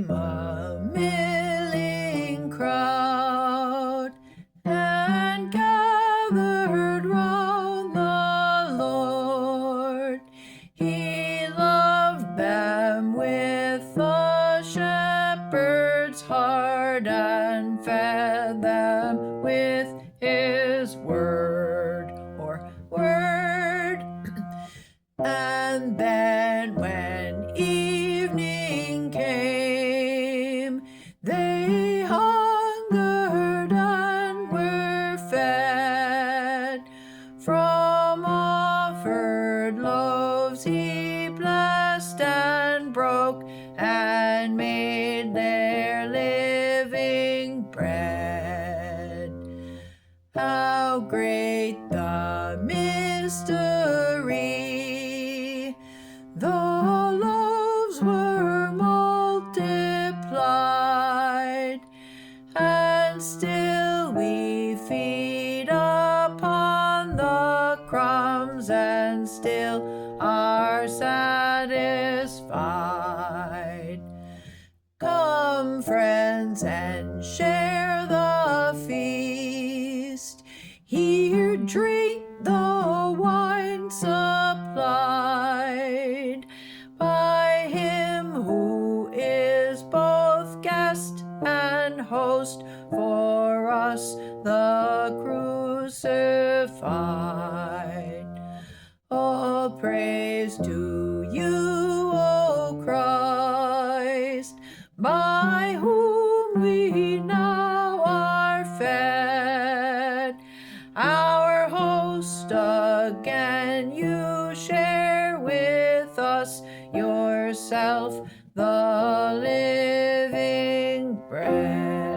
came a milling crowd and gathered round the Lord. He loved them with a shepherd's heart and fed them with his word or word. And then when evening came, they hungered and were fed. From offered loaves he blessed and broke and made their living bread. How great the mystery! The loaves were multiplied, and still we feed upon the crumbs, and still are satisfied. Come, friends, and share the feast. Here, drink the wine supplied by him who is both guest and host for us, the crucified. All praise to you, O Christ, by whom we now are fed. Our host again you share with us, yourself the living bread.